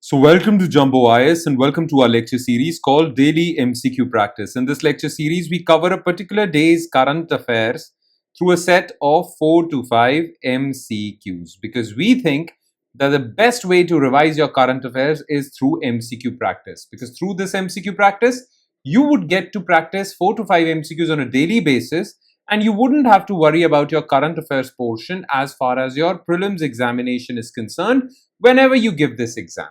So, welcome to Jumbo IS and welcome to our lecture series called Daily MCQ Practice. In this lecture series, we cover a particular day's current affairs through a set of 4 to 5 MCQs because we think that the best way to revise your current affairs is through MCQ practice. Because through this MCQ practice, you would get to practice 4 to 5 MCQs on a daily basis and you wouldn't have to worry about your current affairs portion as far as your prelims examination is concerned whenever you give this exam.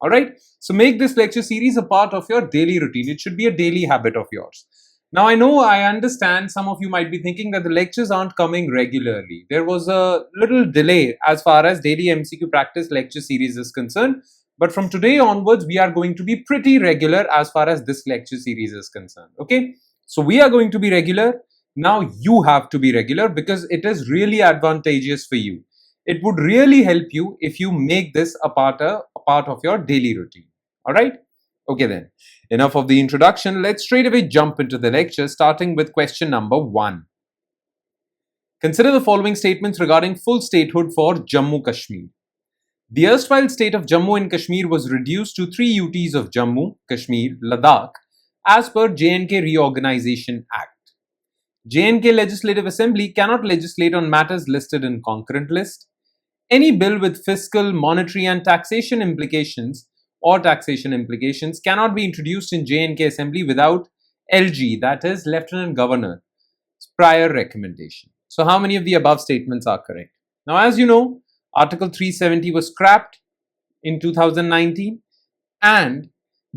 Alright, so make this lecture series a part of your daily routine. It should be a daily habit of yours. Now, I understand some of you might be thinking that the lectures aren't coming regularly. There was a little delay as far as daily MCQ practice lecture series is concerned. But from today onwards, we are going to be pretty regular as far as this lecture series is concerned. Okay, so we are going to be regular. Now you have to be regular because it is really advantageous for you. It would really help you if you make this a part of your daily routine. All right? Okay then. Enough of the introduction. Let's straight away jump into the lecture, starting with question number 1. Consider the following statements regarding full statehood for Jammu Kashmir. The erstwhile state of Jammu and Kashmir was reduced to 3 UTs of Jammu, Kashmir, Ladakh as per J&K Reorganization Act. J&K Legislative Assembly cannot legislate on matters listed in concurrent list. Any bill with fiscal, monetary and taxation implications cannot be introduced in J&K Assembly without LG, that is Lieutenant Governor's prior recommendation. So how many of the above statements are correct? Now, as you know, Article 370 was scrapped in 2019 and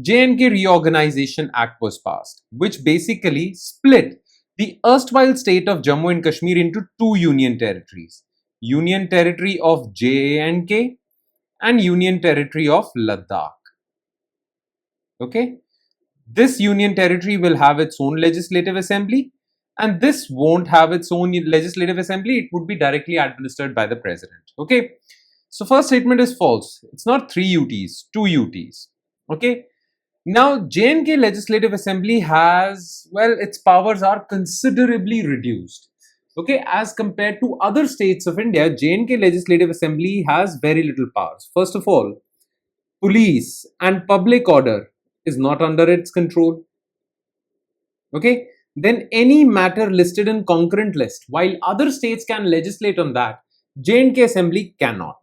J&K Reorganization Act was passed, which basically split the erstwhile state of Jammu and Kashmir into 2 union territories. Union Territory of J&K and Union Territory of Ladakh. Okay, this Union Territory will have its own legislative assembly and this won't have its own legislative assembly. It would be directly administered by the president. Okay, so first statement is false. It's not 3 UTs, 2 UTs. Okay, now J&K Legislative Assembly has, its powers are considerably reduced. Okay, as compared to other states of India, J&K Legislative Assembly has very little powers. First of all, police and public order is not under its control. Okay, then any matter listed in concurrent list, while other states can legislate on that, J&K Assembly cannot.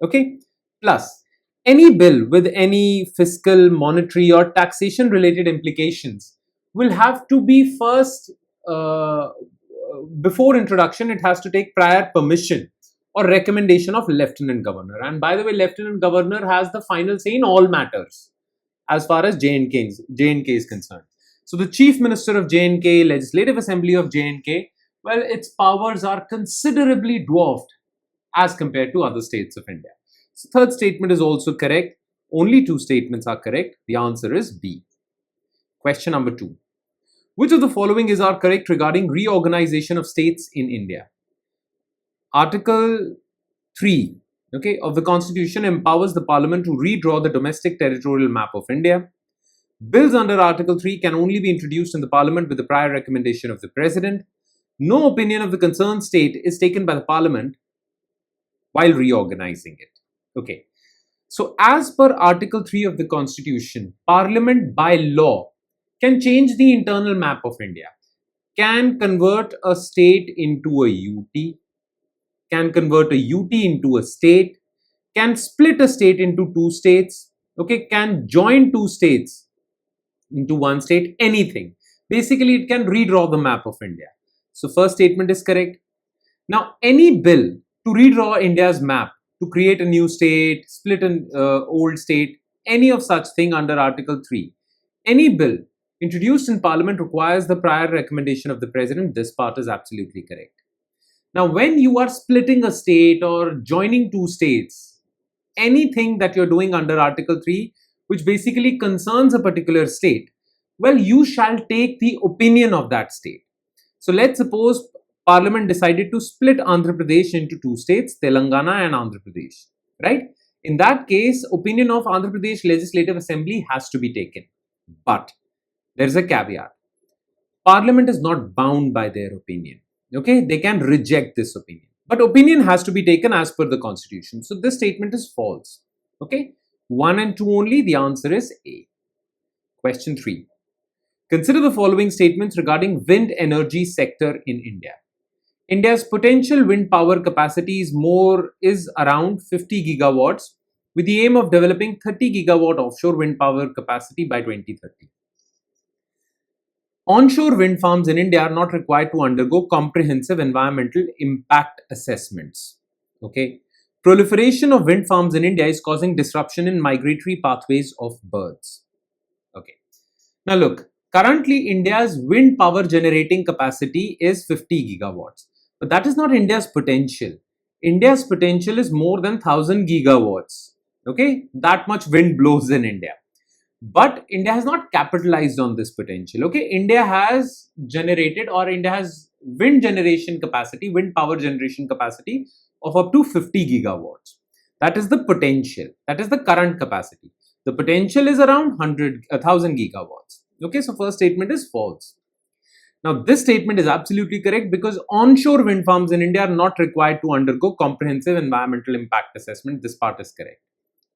Okay, plus any bill with any fiscal, monetary or taxation related implications will have to be first before introduction, it has to take prior permission or recommendation of Lieutenant Governor. And by the way, Lieutenant Governor has the final say in all matters as far as J&K is concerned. So the Chief Minister of J&K, Legislative Assembly of J&K, its powers are considerably dwarfed as compared to other states of India. So third statement is also correct. Only 2 statements are correct. The answer is B. Question number 2. Which of the following is correct regarding reorganization of states in India? Article 3 of the Constitution empowers the Parliament to redraw the domestic territorial map of India. Bills under Article 3 can only be introduced in the Parliament with the prior recommendation of the President. No opinion of the concerned state is taken by the Parliament while reorganizing it. Okay. So as per Article 3 of the Constitution, Parliament by law can change the internal map of India, can convert a state into a UT, can convert a UT into a state, can split a state into 2 states, okay, can join 2 states into 1 state, anything. Basically, it can redraw the map of India. So first statement is correct. Now, any bill to redraw India's map, to create a new state, split an old state, any of such thing under Article 3, any bill introduced in Parliament requires the prior recommendation of the President. This part is absolutely correct. Now, when you are splitting a state or joining 2 states, anything that you're doing under Article 3, which basically concerns a particular state, you shall take the opinion of that state. So let's suppose Parliament decided to split Andhra Pradesh into 2 states, Telangana and Andhra Pradesh, right? In that case, opinion of Andhra Pradesh Legislative Assembly has to be taken. But there's a caveat. Parliament is not bound by their opinion. Okay, they can reject this opinion. But opinion has to be taken as per the Constitution. So this statement is false. Okay, 1 and 2 only, the answer is A. Question 3. Consider the following statements regarding wind energy sector in India. India's potential wind power capacity is around 50 gigawatts with the aim of developing 30 gigawatt offshore wind power capacity by 2030. Onshore wind farms in India are not required to undergo comprehensive environmental impact assessments. Okay. Proliferation of wind farms in India is causing disruption in migratory pathways of birds. Okay. Now look, currently India's wind power generating capacity is 50 gigawatts. But that is not India's potential. India's potential is more than 1000 gigawatts. Okay. That much wind blows in India. But India has not capitalized on this potential. Okay, India has generated, or India has wind generation capacity, wind power generation capacity of up to 50 gigawatts. That is the potential. That is the current capacity. The potential is around 1000 gigawatts. Okay, so first statement is false. Now this statement is absolutely correct because onshore wind farms in India are not required to undergo comprehensive environmental impact assessment. This part is correct.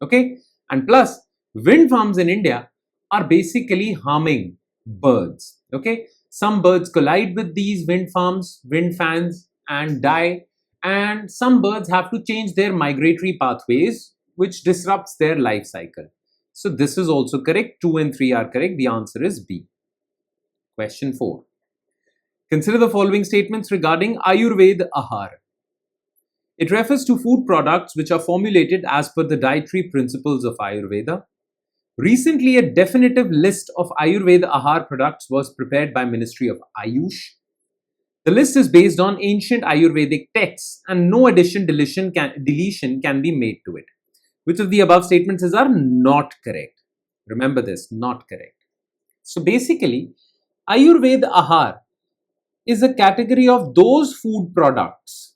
Okay, and plus wind farms in India are basically harming birds. Okay, some birds collide with these wind farms, wind fans, and die, and some birds have to change their migratory pathways, which disrupts their life cycle. So this is also correct. 2 and 3 are correct. The answer is B. Question 4. Consider the following statements regarding Ayurveda Ahar. It refers to food products which are formulated as per the dietary principles of Ayurveda. Recently, a definitive list of Ayurveda Ahar products was prepared by Ministry of Ayush. The list is based on ancient Ayurvedic texts and no deletion can be made to it. Which of the above statements are not correct? Remember this, not correct. So basically, Ayurveda Ahar is a category of those food products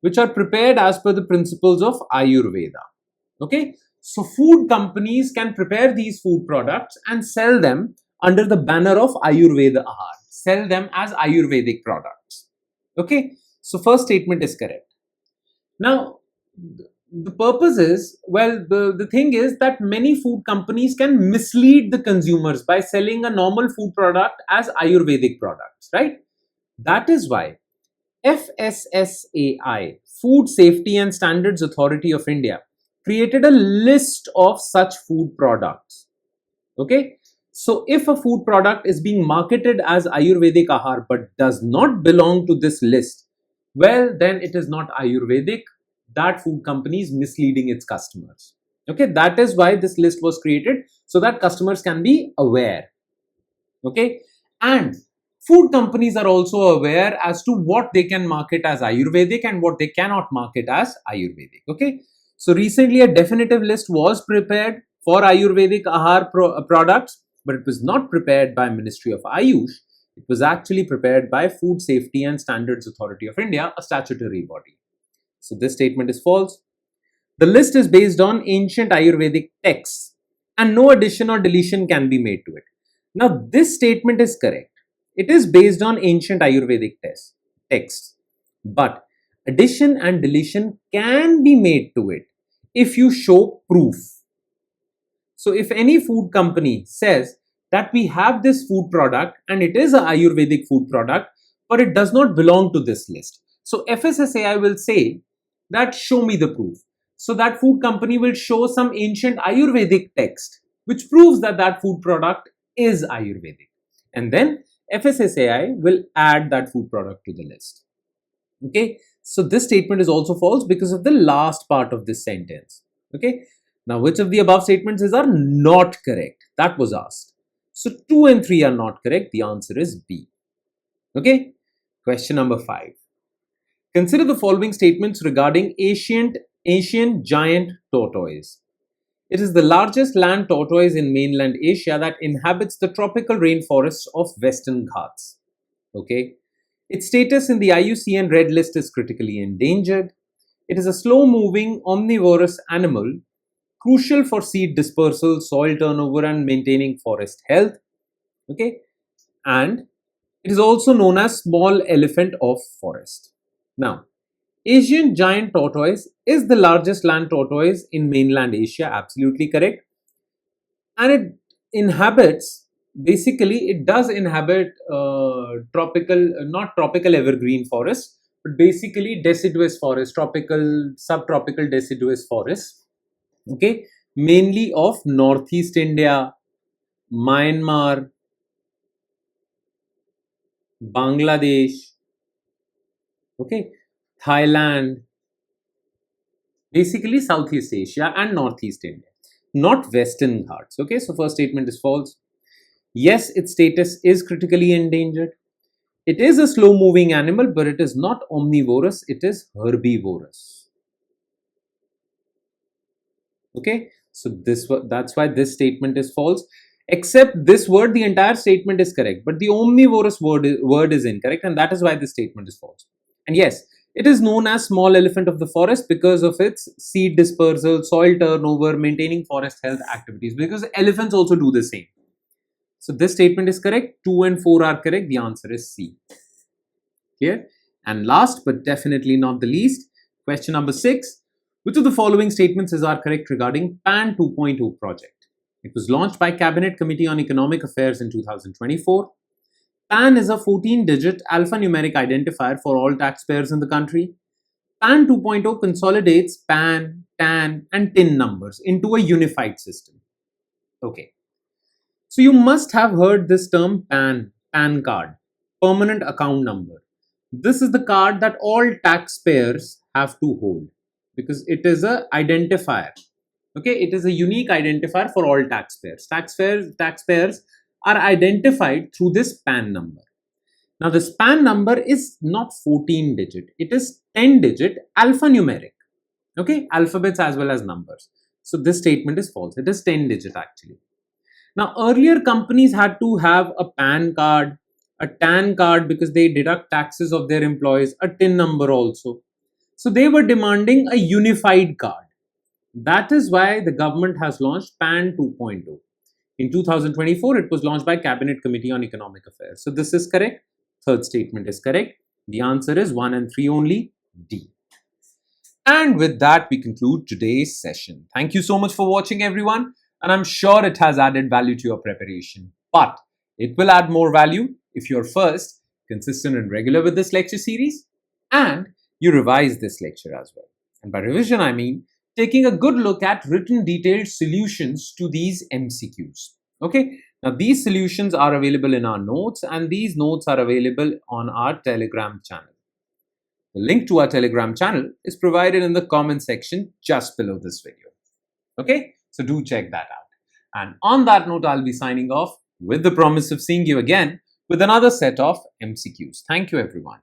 which are prepared as per the principles of Ayurveda. Okay, so food companies can prepare these food products and sell them under the banner of Ayurveda Ahar, sell them as Ayurvedic products. Okay, so first statement is correct. Now, the purpose is, well, the thing is that many food companies can mislead the consumers by selling a normal food product as Ayurvedic products, right? That is why FSSAI, Food Safety and Standards Authority of India, created a list of such food products. Okay, so if a food product is being marketed as Ayurvedic Ahar but does not belong to this list, well, then it is not Ayurvedic. That food company is misleading its customers. Okay, that is why this list was created, so that customers can be aware. Okay, and food companies are also aware as to what they can market as Ayurvedic and what they cannot market as Ayurvedic. Okay, so recently a definitive list was prepared for Ayurvedic Ahar products, but it was not prepared by Ministry of Ayush. It was actually prepared by Food Safety and Standards Authority of India, a statutory body. So this statement is false. The list is based on ancient Ayurvedic texts and no addition or deletion can be made to it. Now this statement is correct. It is based on ancient Ayurvedic texts, but addition and deletion can be made to it if you show proof. So if any food company says that we have this food product and it is an Ayurvedic food product, but it does not belong to this list. So FSSAI will say that show me the proof. So that food company will show some ancient Ayurvedic text which proves that that food product is Ayurvedic. And then FSSAI will add that food product to the list. Okay, so this statement is also false because of the last part of this sentence. Okay, now which of the above statements are not correct? That was asked. So 2 and 3 are not correct. The answer is B. Okay, question number 5. Consider the following statements regarding Asian giant tortoise. It is the largest land tortoise in mainland Asia that inhabits the tropical rainforests of Western Ghats. Okay, its status in the IUCN Red List is critically endangered. It is a slow-moving omnivorous animal, crucial for seed dispersal, soil turnover, and maintaining forest health. Okay, and it is also known as small elephant of forest. Now, Asian giant tortoise is the largest land tortoise in mainland Asia. Absolutely correct. And it inhabits, basically, it does inhabit tropical, not tropical evergreen forest, but basically deciduous forest, tropical, subtropical deciduous forest. Okay, mainly of Northeast India, Myanmar, Bangladesh, okay, Thailand, basically Southeast Asia and Northeast India, not Western Ghats. Okay, so first statement is false. Yes, its status is critically endangered. It is a slow moving animal, but it is not omnivorous, it is herbivorous. Okay, so that's why this statement is false. Except this word, the entire statement is correct, but the omnivorous word is incorrect, and that is why this statement is false. And yes, it is known as small elephant of the forest because of its seed dispersal, soil turnover, maintaining forest health activities, because elephants also do the same. So this statement is correct. 2 and 4 are correct. The answer is C. Here. And last but definitely not the least, question number 6. Which of the following statements are correct regarding PAN 2.0 project? It was launched by Cabinet Committee on Economic Affairs in 2024. PAN is a 14-digit alphanumeric identifier for all taxpayers in the country. PAN 2.0 consolidates PAN, TAN and TIN numbers into a unified system. Okay. So you must have heard this term PAN card, permanent account number. This is the card that all taxpayers have to hold because it is a identifier. Okay, it is a unique identifier for all taxpayers. Taxpayers are identified through this PAN number. Now this PAN number is not 14 digit, it is 10 digit alphanumeric. Okay, alphabets as well as numbers. So this statement is false. It is 10 digit actually. Now earlier companies had to have a PAN card, a TAN card because they deduct taxes of their employees, a TIN number also. So they were demanding a unified card. That is why the government has launched PAN 2.0. In 2024, it was launched by Cabinet Committee on Economic Affairs. So this is correct. Third statement is correct. The answer is 1 and 3 only, D. And with that, we conclude today's session. Thank you so much for watching, everyone. And I'm sure it has added value to your preparation. But it will add more value if you're first consistent and regular with this lecture series and you revise this lecture as well. And by revision, I mean taking a good look at written detailed solutions to these MCQs. Okay, now these solutions are available in our notes and these notes are available on our Telegram channel. The link to our Telegram channel is provided in the comment section just below this video. Okay, so do check that out. And on that note, I'll be signing off with the promise of seeing you again with another set of MCQs. Thank you, everyone.